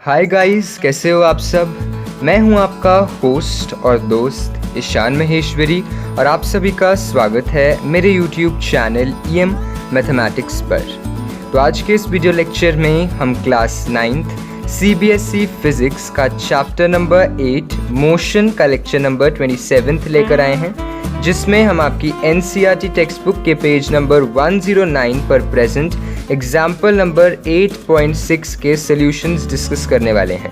Hi guys, कैसे हो आप सब। मैं हूं आपका होस्ट और दोस्त ईशान महेश्वरी और आप सभी का स्वागत है मेरे यूट्यूब चैनल EM मैथमेटिक्स पर। तो आज के इस वीडियो लेक्चर में हम क्लास 9th CBSE फिज़िक्स का चैप्टर नंबर 8 मोशन का लेक्चर नंबर 27 लेकर आए हैं, जिसमें हम आपकी NCERT टेक्स्ट बुक के पेज नंबर 109 पर प्रेजेंट एग्जाम्पल नंबर 8.6 के सॉल्यूशंस डिस्कस करने वाले हैं।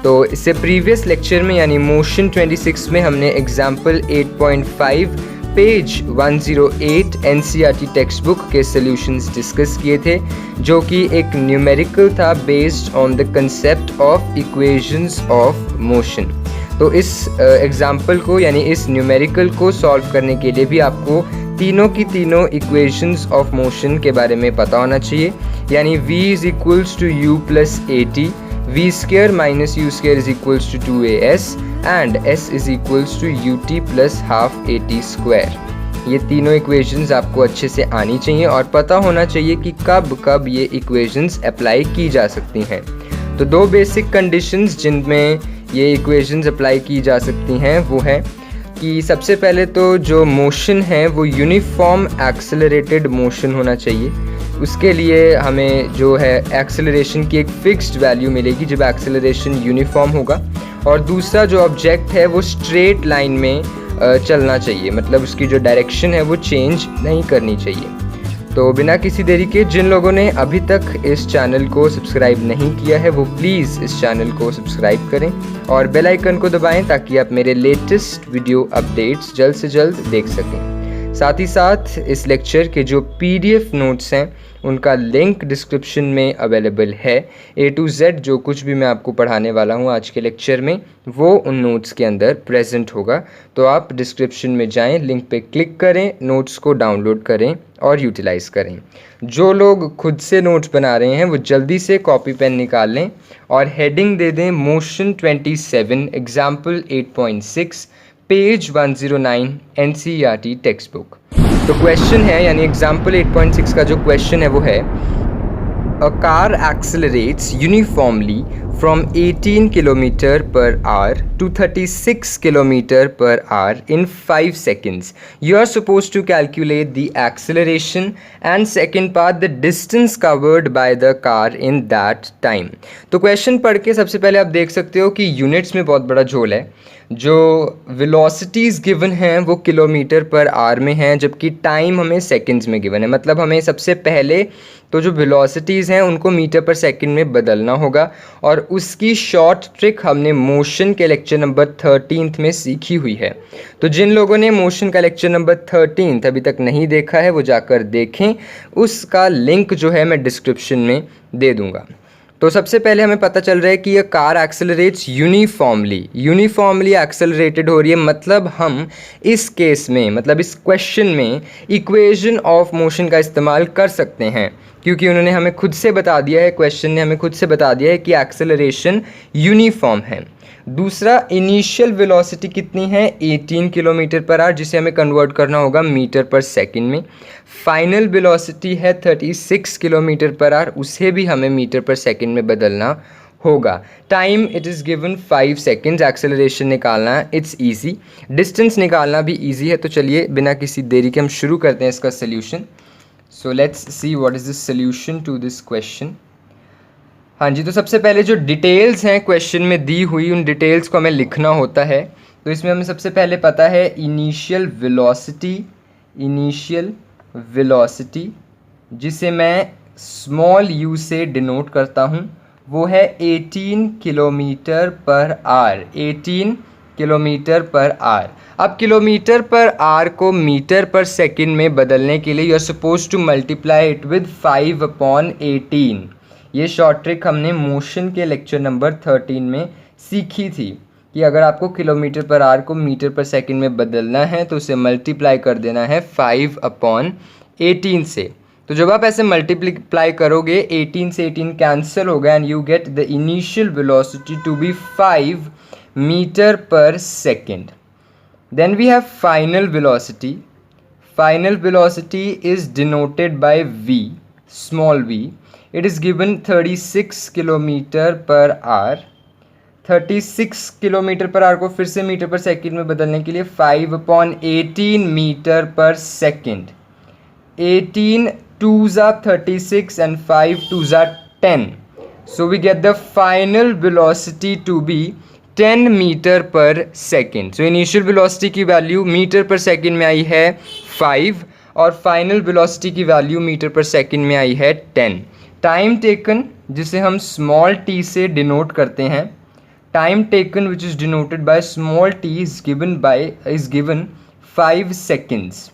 तो इससे प्रीवियस लेक्चर में यानी मोशन 26 में हमने example 8.5 page 108 NCERT text book के सॉल्यूशंस डिस्कस किए थे, जो कि एक न्यूमेरिकल था based on the concept of equations of motion. तो इस एग्जाम्पल को यानी इस न्यूमेरिकल को सॉल्व करने के लिए भी आपको तीनों की तीनों इक्वेशंस ऑफ मोशन के बारे में पता होना चाहिए, यानी v is equals to u plus at, v square minus u square is equals to 2as and s is equals to ut plus half at square. ये तीनों इक्वेशंस आपको अच्छे से आनी चाहिए और पता होना चाहिए कि कब कब ये इक्वेशंस अप्लाई की जा सकती हैं। तो दो बेसिक कंडीशंस जिनमें ये इक्वेशंस अप्लाई की जा सकती हैं वो है कि सबसे पहले तो जो मोशन है वो यूनिफॉर्म एक्सेलरेटेड मोशन होना चाहिए। उसके लिए हमें जो है एक्सेलरेशन की एक फिक्स्ड वैल्यू मिलेगी जब एक्सेलरेशन यूनिफॉर्म होगा, और दूसरा जो ऑब्जेक्ट है वो स्ट्रेट लाइन में चलना चाहिए, मतलब उसकी जो डायरेक्शन है वो चेंज नहीं करनी चाहिए। तो बिना किसी देरी के जिन लोगों ने अभी तक इस चैनल को सब्सक्राइब नहीं किया है वो प्लीज़ इस चैनल को सब्सक्राइब करें और बेल आइकन को दबाएं ताकि आप मेरे लेटेस्ट वीडियो अपडेट्स जल्द से जल्द देख सकें। साथ ही साथ इस लेक्चर के जो PDF नोट्स हैं उनका लिंक डिस्क्रिप्शन में अवेलेबल है। A to Z जो कुछ भी मैं आपको पढ़ाने वाला हूँ आज के लेक्चर में वो उन नोट्स के अंदर प्रेजेंट होगा। तो आप डिस्क्रिप्शन में जाएं, लिंक पे क्लिक करें, नोट्स को डाउनलोड करें और यूटिलाइज़ करें। जो लोग खुद से नोट्स बना रहे हैं वो जल्दी से कॉपी पेन निकाल लें और हेडिंग दे दें motion 27 example 8.6 page 109 NCERT text book. तो क्वेश्चन है यानी एग्जाम्पल 8.6 का जो क्वेश्चन है वो है a car accelerates uniformly from 18 km per hour to 36 km per hour in 5 seconds. You are supposed to calculate the acceleration and second part the distance covered by the car in that time. तो question पढ़ के सबसे पहले आप देख सकते हो कि यूनिट्स में बहुत बड़ा झोल है। जो वेलोसिटीज़ गिवन हैं वो किलोमीटर पर आवर में हैं, जबकि टाइम हमें सेकंड्स में गिवन है। मतलब हमें सबसे पहले तो जो वेलोसिटीज़ हैं उनको मीटर पर सेकंड में बदलना होगा, और उसकी शॉर्ट ट्रिक हमने मोशन के लेक्चर नंबर 13 में सीखी हुई है। तो जिन लोगों ने मोशन का लेक्चर नंबर 13 अभी तक नहीं देखा है वो जाकर देखें, उसका लिंक जो है मैं डिस्क्रिप्शन में दे दूँगा। तो सबसे पहले हमें पता चल रहा है कि यह कार एक्सेलरेट्स यूनिफॉर्मली एक्सेलरेटेड हो रही है। मतलब हम इस केस में, मतलब इस क्वेश्चन में इक्वेशन ऑफ मोशन का इस्तेमाल कर सकते हैं, क्योंकि उन्होंने हमें खुद से बता दिया है, क्वेश्चन ने हमें खुद से बता दिया है कि एक्सेलरेशन यूनिफॉर्म है। दूसरा, इनिशियल वेलोसिटी कितनी है 18 किलोमीटर पर आवर, जिसे हमें कन्वर्ट करना होगा मीटर पर सेकंड में। फाइनल वेलोसिटी है 36 किलोमीटर पर आवर, उसे भी हमें मीटर पर सेकंड में बदलना होगा। Time it is given 5 seconds. Acceleration निकालना है, इट्स ईजी। डिस्टेंस निकालना भी ईजी है। तो चलिए बिना किसी देरी के हम शुरू करते हैं इसका solution. So let's see what is the solution to this question. हाँ जी, तो सबसे पहले जो डिटेल्स हैं क्वेश्चन में दी हुई उन डिटेल्स को हमें लिखना होता है। तो इसमें हमें सबसे पहले पता है इनिशियल वेलोसिटी जिसे मैं स्मॉल u से डिनोट करता हूँ, वो है 18 kilometre per hour. 18 kilometre per hour. अब किलोमीटर पर आवर को मीटर पर सेकंड में बदलने के लिए you are suppose to multiply it with 5/18। ये शॉर्ट ट्रिक हमने मोशन के लेक्चर नंबर 13 में सीखी थी कि अगर आपको किलोमीटर पर आवर को मीटर पर सेकंड में बदलना है तो उसे मल्टीप्लाई कर देना है 5/18 से। तो जब आप ऐसे मल्टीप्लाई करोगे 18 से 18 कैंसिल होगा and you get the initial velocity to be 5 metre per second. Then we have final velocity. Final velocity is denoted by v, small v. It is given 36 kilometre per hour. 36 kilometre per hour को फिर से metre per second में बदलने के लिए 5/18 metre per second. 18 2s are 36 and 5 2s are 10. So we get the final velocity to be 10 metre per second. So initial velocity की value metre per second में आई है 5 और फाइनल वेलोसिटी की value metre per second में आई है 10। Time taken जिसे हम small t से डिनोट करते हैं, time taken which is denoted by small t is given 5 seconds.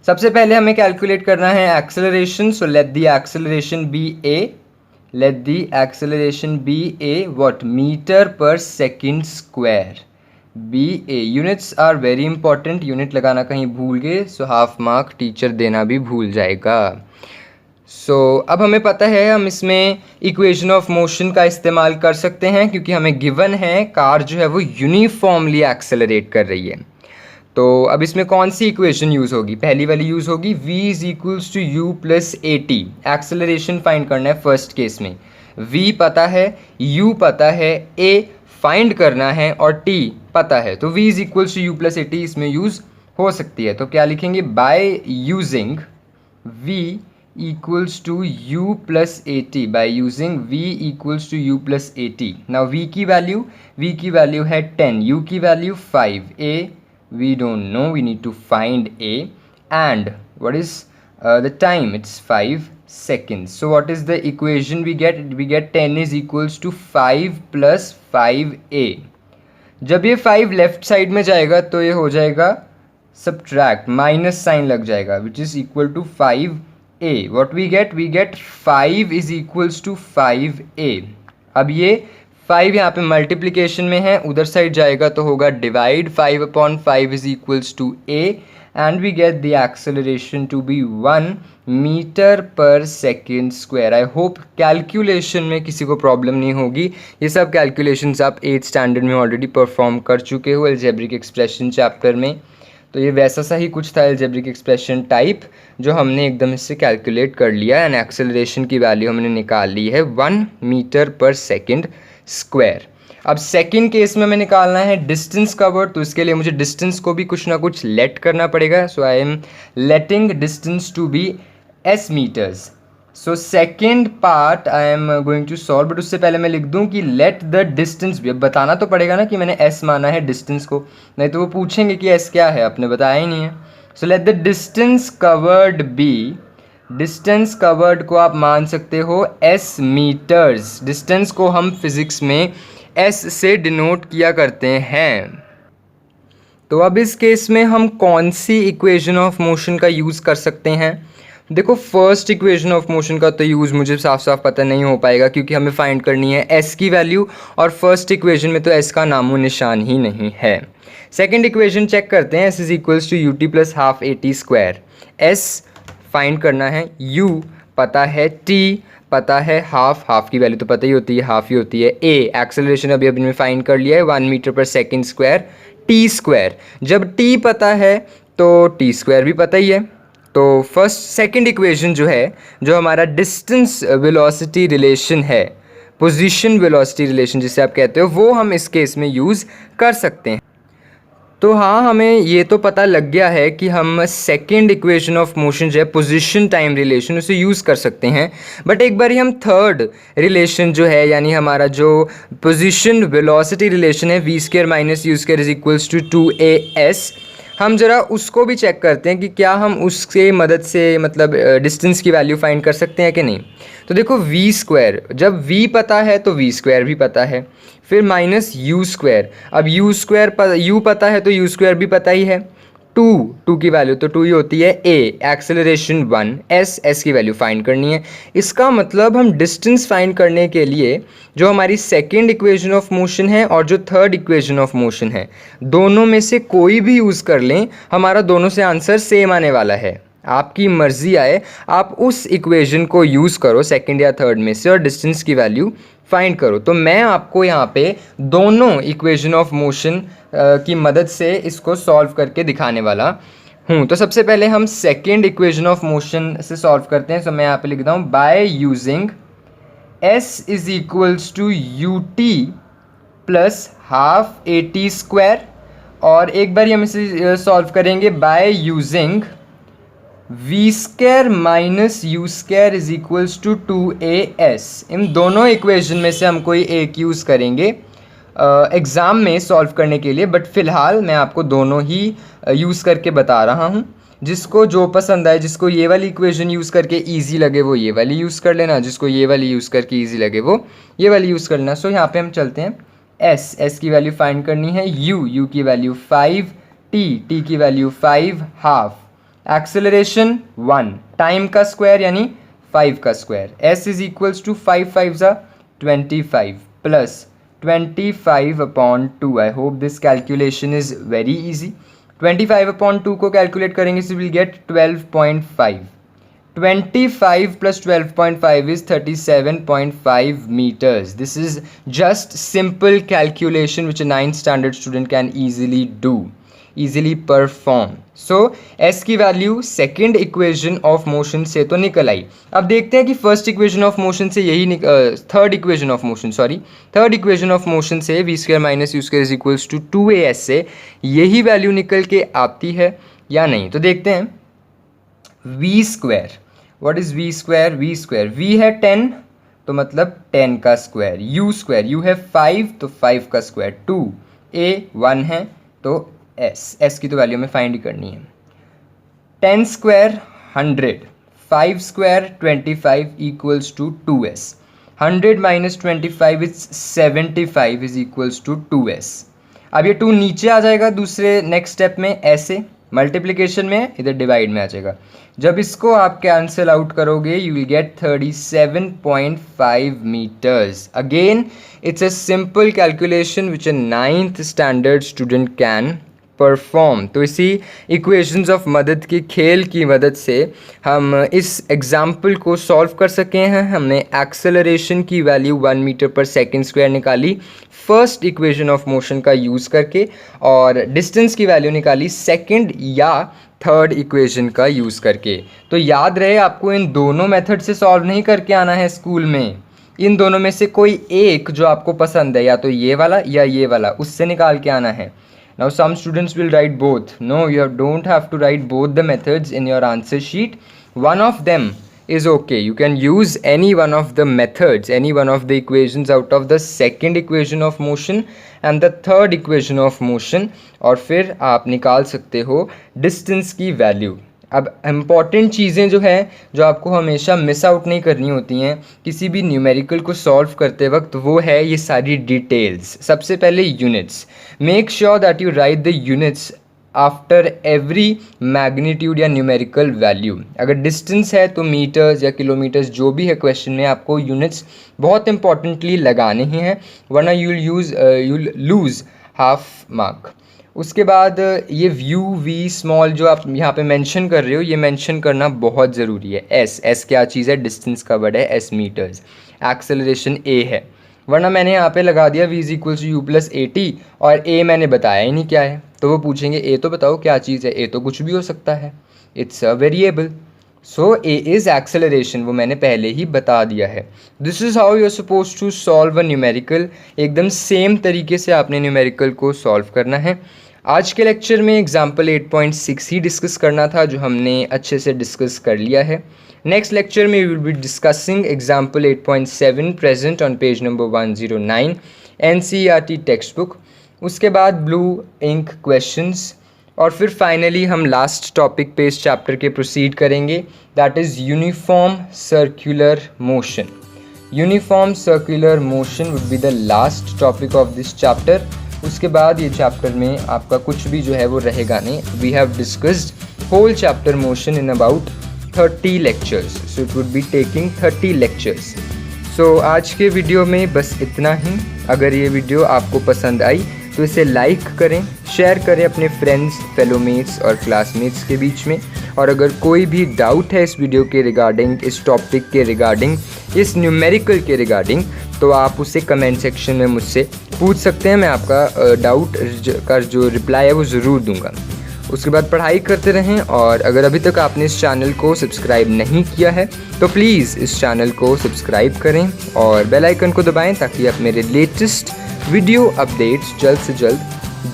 सबसे पहले हमें कैलकुलेट करना है acceleration. So let the acceleration be a, let the acceleration be a what, metre per second square, be a. Units are very important, unit लगाना कहीं भूल गए so half mark teacher देना भी भूल जाएगा। अब हमें पता है हम इसमें इक्वेशन ऑफ मोशन का इस्तेमाल कर सकते हैं क्योंकि हमें गिवन है कार जो है वो यूनिफॉर्मली एक्सेलरेट कर रही है। तो अब इसमें कौन सी इक्वेशन यूज़ होगी? पहली वाली यूज़ होगी v is equals to u plus a t. Acceleration find करना है फर्स्ट केस में, v पता है, u पता है, a फाइंड करना है और t पता है, तो v is equals to u plus a t इसमें यूज़ हो सकती है। तो क्या लिखेंगे? By using v equals to u plus a t, by using v equals to u plus a t. Now v की वैल्यू है 10, u की value 5, a we don't know, we need to find a, and what is the time? It's 5 seconds. So what is the equation we get? We get 10 is equals to 5 plus 5a. जब ये 5 left side में जाएगा तो ये हो जाएगा subtract, minus sign लग जाएगा, which is equal to 5a. what we get 5 is equals to 5a. अब ये 5 यहाँ पे मल्टीप्लिकेशन में है, उधर साइड जाएगा तो होगा divide, 5/5 is equals to a and we get the acceleration to be 1 metre per second square. I hope calculation में किसी को प्रॉब्लम नहीं होगी। ये सब कैलकुलेशंस आप 8th स्टैंडर्ड में ऑलरेडी परफॉर्म कर चुके हो अलजेब्रिक एक्सप्रेशन चैप्टर में। तो ये वैसा सा ही कुछ था अलजेब्रिक एक्सप्रेशन टाइप जो हमने एकदम इससे कैलकुलेट कर लिया एंड एक्सेलरेशन की वैल्यू हमने निकाल ली है 1 मीटर पर सेकेंड स्क्वायर। अब सेकंड केस में हमें निकालना है डिस्टेंस कवर्ड, तो इसके लिए मुझे डिस्टेंस को भी कुछ ना कुछ लेट करना पड़ेगा। So I am letting distance to be s metres. So second part I am going to solve, but उससे पहले मैं लिख दूं कि लेट द डिस्टेंस भी। अब बताना तो पड़ेगा ना कि मैंने s माना है डिस्टेंस को, नहीं तो वो पूछेंगे कि s क्या है, आपने बताया ही नहीं है। So let the distance covered be, distance covered को आप मान सकते हो s मीटर्स। डिस्टेंस को हम फिजिक्स में s से डिनोट किया करते हैं। तो अब इस केस में हम कौन सी इक्वेशन ऑफ मोशन का यूज़ कर सकते हैं? देखो फर्स्ट इक्वेशन ऑफ मोशन का तो यूज़ मुझे साफ साफ पता नहीं हो पाएगा क्योंकि हमें फाइंड करनी है s की वैल्यू और फर्स्ट इक्वेशन में तो s का नामो निशान ही नहीं है। सेकेंड इक्वेशन चेक करते हैं, s is equals to u t plus half a t square. s find करना है, u पता है, t पता है, हाफ की वैल्यू तो पता ही होती है, हाफ ही होती है। a एक्सेलरेशन अभी हमने फाइंड कर लिया है 1 metre per second square, t square. जब t पता है तो t स्क्वायर भी पता ही है। तो फर्स्ट सेकंड इक्वेशन जो है, जो हमारा डिस्टेंस वेलोसिटी रिलेशन है, पोजीशन वेलोसिटी रिलेशन जिसे आप कहते हो, वो हम इस केस में यूज़ कर सकते हैं। तो हाँ, हमें ये तो पता लग गया है कि हम सेकंड इक्वेशन ऑफ मोशन जो है पोजीशन टाइम रिलेशन, उसे यूज़ कर सकते हैं। बट एक बार हम थर्ड रिलेशन जो है, यानी हमारा जो पोजीशन वेलोसिटी रिलेशन है v square minus u square is equals to 2as, हम ज़रा उसको भी चेक करते हैं कि क्या हम उसके मदद से मतलब डिस्टेंस की वैल्यू फाइंड कर सकते हैं कि नहीं। तो देखो v स्क्वायर, जब v पता है तो v स्क्वायर भी पता है, फिर माइनस यू स्क्वायर। अब u पता है तो u स्क्वायर भी पता ही है। 2 की वैल्यू तो 2 ही होती है। a एक्सेलरेशन 1, s की वैल्यू फाइंड करनी है। इसका मतलब हम डिस्टेंस फाइंड करने के लिए जो हमारी सेकेंड इक्वेशन ऑफ मोशन है और जो थर्ड इक्वेशन ऑफ मोशन है, दोनों में से कोई भी यूज़ कर लें, हमारा दोनों से आंसर सेम आने वाला है। आपकी मर्जी आए, आप उस इक्वेशन को यूज़ करो सेकंड या थर्ड में से और डिस्टेंस की वैल्यू फाइंड करो। तो मैं आपको यहाँ पे दोनों इक्वेशन ऑफ मोशन की मदद से इसको सॉल्व करके दिखाने वाला हूँ। तो सबसे पहले हम सेकेंड इक्वेशन ऑफ मोशन से सॉल्व करते हैं। सो मैं यहाँ पे लिखता हूँ by using s is equals to u t plus half a t square, और एक बार हम इसे सॉल्व करेंगे by using v square minus u square is equals to 2as। इन दोनों इक्वेशन में से हम कोई एक यूज़ करेंगे एग्ज़ाम में सॉल्व करने के लिए, बट फ़िलहाल मैं आपको दोनों ही यूज़ करके बता रहा हूँ। जिसको जो पसंद आए, जिसको ये वाली इक्वेशन यूज़ करके इजी लगे वो ये वाली यूज़ कर लेना, जिसको ये वाली यूज़ करके इजी लगे वो ये वाली यूज़ कर लेना। सो यहाँ पे हम चलते हैं, एस की वैल्यू फाइंड करनी है, यू की वैल्यू 5, टी की वैल्यू 5, हाफ, एक्सेलरेशन 1, टाइम का स्क्वायर यानी 5 का square, s is equals to 5 5 ज़ा 25 plus 25 upon 2। I hope this calculation is very easy. 25 upon 2 को कैलकुलेट करेंगे so will get 12.5। 25 plus 12.5 is 37.5 meters. This is just simple calculation which a 9th standard student can easily do, easily perform. So s की value second equation of motion से तो निकल आई। अब देखते हैं कि फर्स्ट इक्वेशन ऑफ मोशन से यही थर्ड इक्वेशन ऑफ मोशन से v square minus u square is equals to 2as से यही वैल्यू निकल के आती है या नहीं। तो देखते हैं v square, what is v square? V है 10 तो मतलब 10 का स्क्वायर, यू है 5 तो 5 का स्क्वायर, 2a 1 है तो एस की तो वैल्यू हमें फाइंड ही करनी है। 10 square 100, 5 square 25 equals to 2s, 100 minus 25 is 75 is equals to 2s। अब ये 2 नीचे आ जाएगा दूसरे नेक्स्ट स्टेप में, ऐसे मल्टीप्लिकेशन में, इधर डिवाइड में आ जाएगा। जब इसको आप कैंसिल आउट करोगे you will get 37.5 metres. Again it's a simple calculation which a 9th standard student can perform. तो इसी इक्वेशंस ऑफ मदद की खेल की मदद से हम इस एग्जाम्पल को सॉल्व कर सके हैं। हमने एक्सेलरेशन की value 1 metre per second square निकाली फर्स्ट इक्वेशन ऑफ मोशन का यूज़ करके, और डिस्टेंस की वैल्यू निकाली सेकेंड या थर्ड इक्वेशन का यूज़ करके। तो याद रहे आपको इन दोनों मेथड से सॉल्व नहीं करके आना है स्कूल में, इन दोनों में से कोई एक जो आपको पसंद है, या तो ये वाला या ये वाला, उससे निकाल के आना है। Now some students will write both. No, you don't have to write both the methods in your answer sheet. One of them is okay. You can use any one of the methods, any one of the equations out of the second equation of motion and the third equation of motion, और फिर आप निकाल सकते हो distance की value। अब important चीज़ें जो हैं जो आपको हमेशा मिस आउट नहीं करनी होती हैं किसी भी न्यूमेरिकल को सॉल्व करते वक्त, वो है ये सारी डिटेल्स। सबसे पहले units, make sure that you right the units after every magnitude या न्यूमेरिकल वैल्यू। अगर डिस्टेंस है तो मीटर्स या किलोमीटर्स जो भी है क्वेश्चन में, आपको यूनिट्स बहुत इंपॉर्टेंटली लगाने ही हैं, वरना यूल लूज़ हाफ मार्क। उसके बाद ये वी स्मॉल जो आप यहाँ पे मेंशन कर रहे हो, ये मेंशन करना बहुत ज़रूरी है। एस क्या चीज़ है? डिस्टेंस का वर्ड है, एस मीटर्स। एक्सेलरेशन ए है, वरना मैंने यहाँ पे लगा दिया v is equals to u plus a t, और ए मैंने बताया ही नहीं क्या है, तो वो पूछेंगे ए तो बताओ क्या चीज़ है। ए तो कुछ भी हो सकता है, it's a variable. So a is acceleration, वो मैंने पहले ही बता दिया है। This is how you are suppose to solve a numerical. एकदम सेम तरीके से आपने न्यूमेरिकल को सॉल्व करना है। आज के लेक्चर में एग्जाम्पल 8.6 ही डिस्कस करना था, जो हमने अच्छे से डिस्कस कर लिया है। नेक्स्ट लेक्चर में we will be discussing example 8.7 present on page number 109 NCERT text book. उसके बाद ब्लू इंक क्वेश्चंस, और फिर फाइनली हम लास्ट टॉपिक पे इस चैप्टर के प्रोसीड करेंगे, that is uniform circular motion. Uniform circular motion would be the last topic of this chapter. उसके बाद ये चैप्टर में आपका कुछ भी जो है वो रहेगा नहीं। We have discussed whole chapter motion in about 30 lectures, so it would be taking 30 lectures. सो आज के वीडियो में बस इतना ही। अगर ये वीडियो आपको पसंद आई तो इसे लाइक करें, शेयर करें अपने फ्रेंड्स, फेलोमेट्स और क्लासमेट्स के बीच में। और अगर कोई भी डाउट है इस वीडियो के रिगार्डिंग, इस टॉपिक के रिगार्डिंग, इस न्यूमेरिकल के रिगार्डिंग, तो आप उसे कमेंट सेक्शन में मुझसे पूछ सकते हैं। मैं आपका डाउट का जो रिप्लाई है वो ज़रूर दूंगा। उसके बाद पढ़ाई करते रहें। और अगर अभी तक आपने इस चैनल को सब्सक्राइब नहीं किया है तो प्लीज़ इस चैनल को सब्सक्राइब करें और बेल आइकन को दबाएं ताकि आप मेरे लेटेस्ट वीडियो अपडेट्स जल्द से जल्द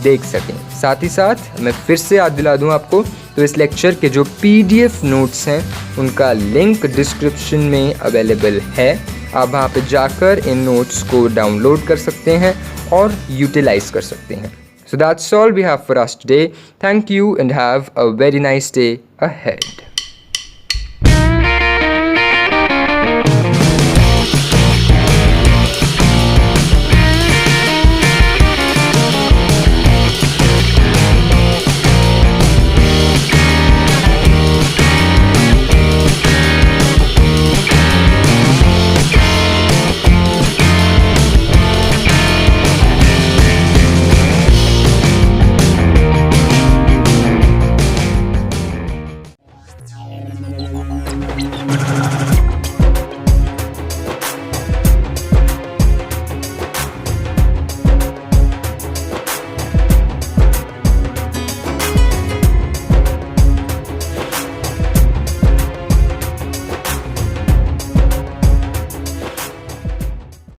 देख सकें। साथ ही साथ मैं फिर से याद दिला दूं आपको, तो इस लेक्चर के जो PDF नोट्स हैं उनका लिंक डिस्क्रिप्शन में अवेलेबल है। आप वहाँ पे जाकर इन नोट्स को डाउनलोड कर सकते हैं और यूटिलाइज कर सकते हैं। So that's all we have for us today. Thank you and have a very nice day ahead.